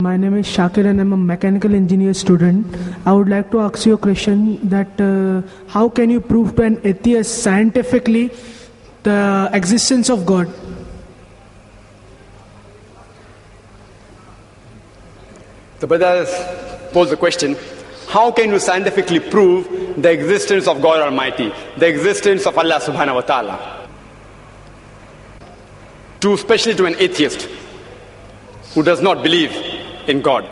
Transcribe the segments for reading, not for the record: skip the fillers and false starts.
My name is Shakir and I'm a mechanical engineer student. I would like to ask you a question that how can you prove to an atheist scientifically the existence of God? The brother has posed the question, how can you scientifically prove the existence of God Almighty, the existence of Allah subhanahu wa ta'ala? Especially to an atheist who does not believe in God.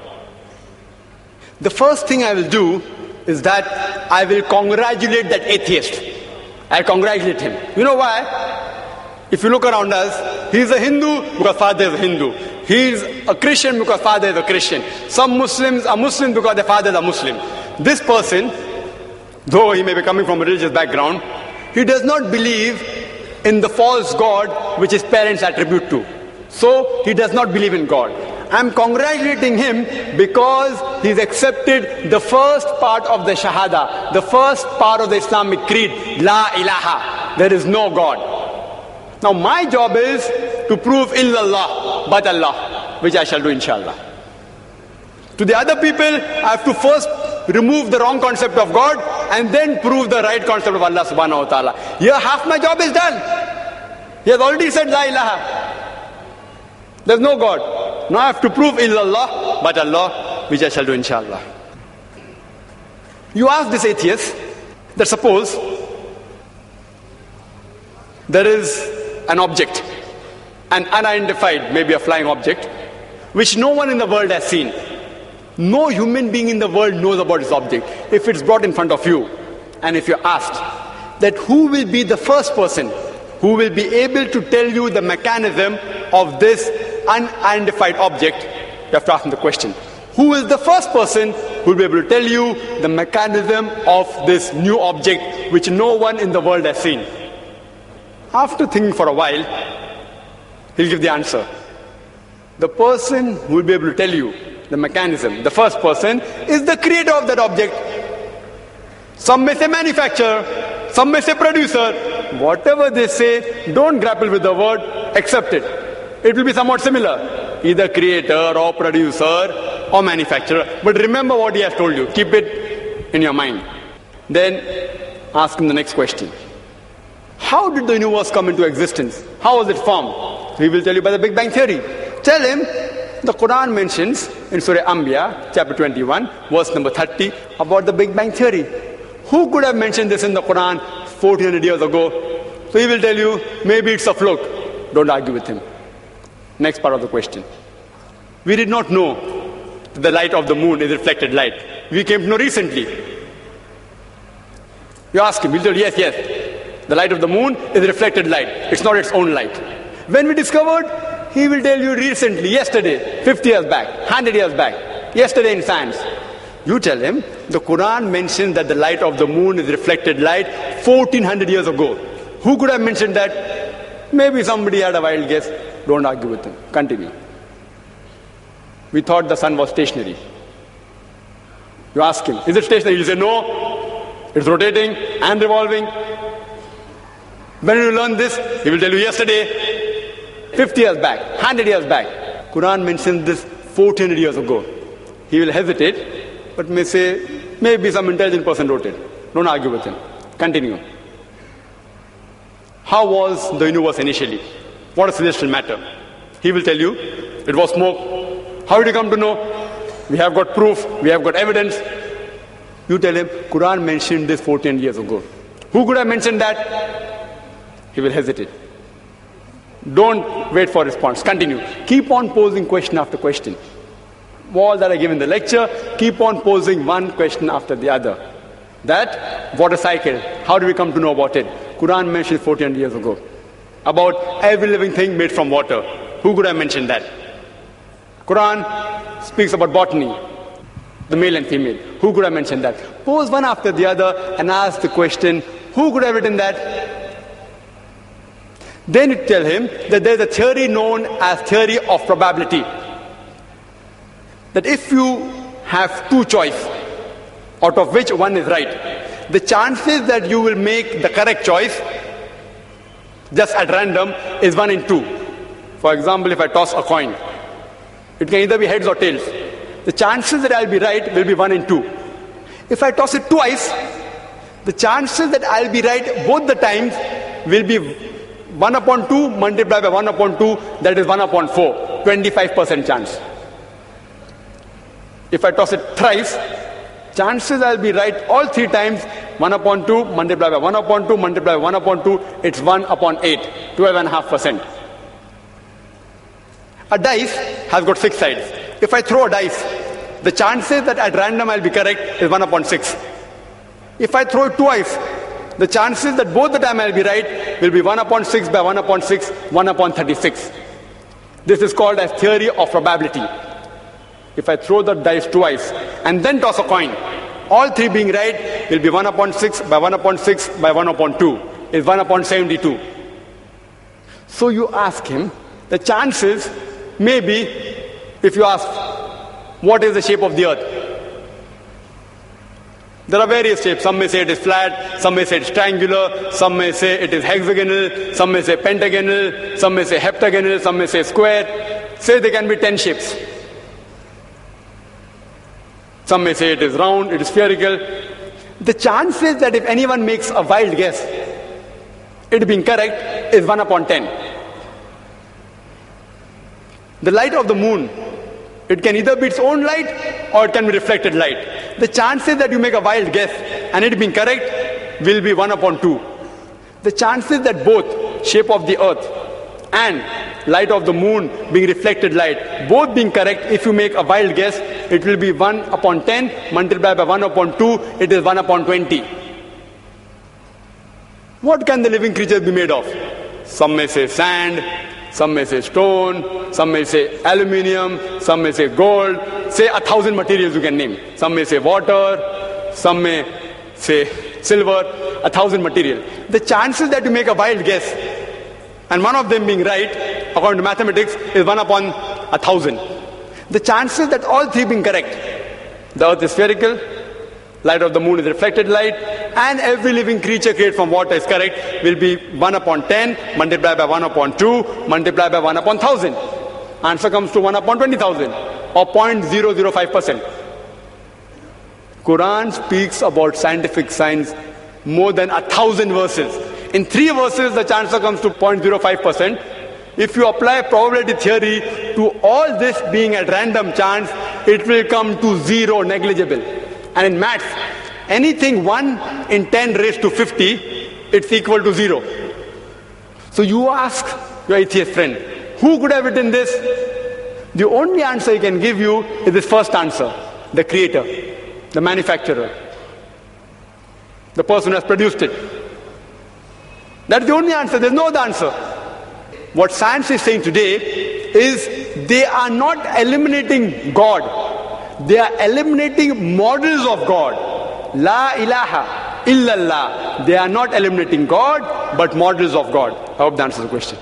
The first thing I will do is that I will congratulate that atheist. I'll congratulate him. You know why? If you look around us, he is a Hindu because father is a Hindu. He is a Christian because father is a Christian. Some Muslims are Muslim because their fathers are Muslim. This person, though he may be coming from a religious background, he does not believe in the false God which his parents attribute to. So he does not believe in God. I'm congratulating him because he's accepted the first part of the Shahada, the first part of the Islamic creed, La ilaha, there is no God. Now my job is to prove illallah, but Allah, which I shall do inshallah. To the other people, I have to first remove the wrong concept of God and then prove the right concept of Allah subhanahu wa ta'ala. Here half my job is done. He has already said La ilaha. There's no God. Now I have to prove illallah, but Allah, which I shall do inshallah. You ask this atheist that suppose there is an object, an unidentified, maybe a flying object, which no one in the world has seen. No human being in the world knows about this object. If it's brought in front of you, and if you're asked that who will be the first person who will be able to tell you the mechanism of this unidentified object, you have to ask him the question. Who is the first person who will be able to tell you the mechanism of this new object which no one in the world has seen? After thinking for a while, he'll give the answer. The person who will be able to tell you the mechanism, the first person, is the creator of that object. Some may say manufacturer, some may say producer. Whatever they say, don't grapple with the word, accept it. It will be somewhat similar, either creator or producer or manufacturer. But remember what he has told you. Keep it in your mind. Then ask him the next question. How did the universe come into existence? How was it formed? He will tell you by the Big Bang Theory. Tell him the Quran mentions in Surah Anbiya, chapter 21, verse number 30, about the Big Bang Theory. Who could have mentioned this in the Quran 1400 years ago? So he will tell you, maybe it's a fluke. Don't argue with him. Next part of the question. We did not know that the light of the moon is reflected light. We came to know recently. You ask him, he'll tell you, yes. The light of the moon is reflected light. It's not its own light. When we discovered, he will tell you recently, yesterday, 50 years back, 100 years back, yesterday in science. You tell him, the Quran mentions that the light of the moon is reflected light 1400 years ago. Who could have mentioned that? Maybe somebody had a wild guess. Don't argue with him. Continue. We thought the sun was stationary. You ask him, is it stationary? He'll say, no, it's rotating and revolving. When did you learn this? He will tell you yesterday, 50 years back, 100 years back. Quran mentions this 1400 years ago. He will hesitate, but may say, maybe some intelligent person wrote it. Don't argue with him. Continue. How was the universe initially? What is celestial matter? He will tell you, it was smoke. How did you come to know? We have got proof, we have got evidence. You tell him, Quran mentioned this 14 years ago. Who could have mentioned that? He will hesitate. Don't wait for response. Continue. Keep on posing question after question. All that I give in the lecture, keep on posing one question after the other. That water cycle, how do we come to know about it? Quran mentioned 14 years ago. About every living thing made from water. Who could have mentioned that? Quran speaks about botany, the male and female. Who could have mentioned that? Pose one after the other and ask the question, who could have written that? Then you tell him that there is a theory known as theory of probability. That if you have two choices, out of which one is right, the chances that you will make the correct choice just at random is 1 in 2. For example, if I toss a coin, it can either be heads or tails. the chances that I'll be right will be 1 in 2. If I toss it twice, the chances that I'll be right both the times will be 1 upon 2 multiplied by 1 upon 2, that is 1 upon 4, 25% chance. If I toss it thrice, chances I'll be right all 3 times, 1 upon 2 multiplied by 1 upon 2 multiplied by 1 upon 2, it's 1 upon 8, 12.5%. A dice has got 6 sides. If I throw a dice, the chances that at random I'll be correct is 1 upon 6. If I throw it twice, the chances that both the time I'll be right will be 1 upon 6 by 1 upon 6, 1 upon 36. This is called as theory of probability. If I throw the dice twice and then toss a coin, all 3 being right will be 1 upon 6 by 1 upon 6 by 1 upon 2 is 1 upon 72. So you ask him, the chances may be, if you ask, what is the shape of the earth? There are various shapes. Some may say it is flat, some may say it is triangular, some may say it is hexagonal, some may say pentagonal, some may say heptagonal, some may say square. Say there can be 10 shapes. Some may say it is round, it is spherical. The chances that if anyone makes a wild guess, it being correct is 1 upon 10. The light of the moon, it can either be its own light or it can be reflected light. The chances that you make a wild guess and it being correct will be 1 upon 2. The chances that both shape of the earth and light of the moon being reflected light, both being correct, if you make a wild guess, it will be 1 upon 10 multiplied by 1 upon 2, it is 1 upon 20. What can the living creatures be made of? Some may say sand, some may say stone, some may say aluminium, some may say gold, say 1,000 materials you can name. Some may say water, some may say silver, 1,000 materials. The chances that you make a wild guess and one of them being right, according to mathematics, is 1 upon 1,000. The chances that all 3 being correct, the earth is spherical, light of the moon is reflected light, and every living creature created from water is correct, will be 1 upon 10 multiplied by 1 upon 2 multiplied by 1 upon 1,000. Answer comes to 1 upon 20,000 or 0.005%. Quran speaks about scientific science more than 1,000 verses. In 3 verses, the answer comes to 0.05%. If you apply probability theory to all this being at random chance, it will come to 0, negligible. And in maths, anything 1 in 10 raised to 50, it's equal to 0. So you ask your atheist friend, who could have written this? The only answer he can give you is this first answer, the creator, the manufacturer, the person who has produced it. That's the only answer, there's no other answer. What science is saying today is they are not eliminating God. They are eliminating models of God. La ilaha illallah. They are not eliminating God, but models of God. I hope that answers the question.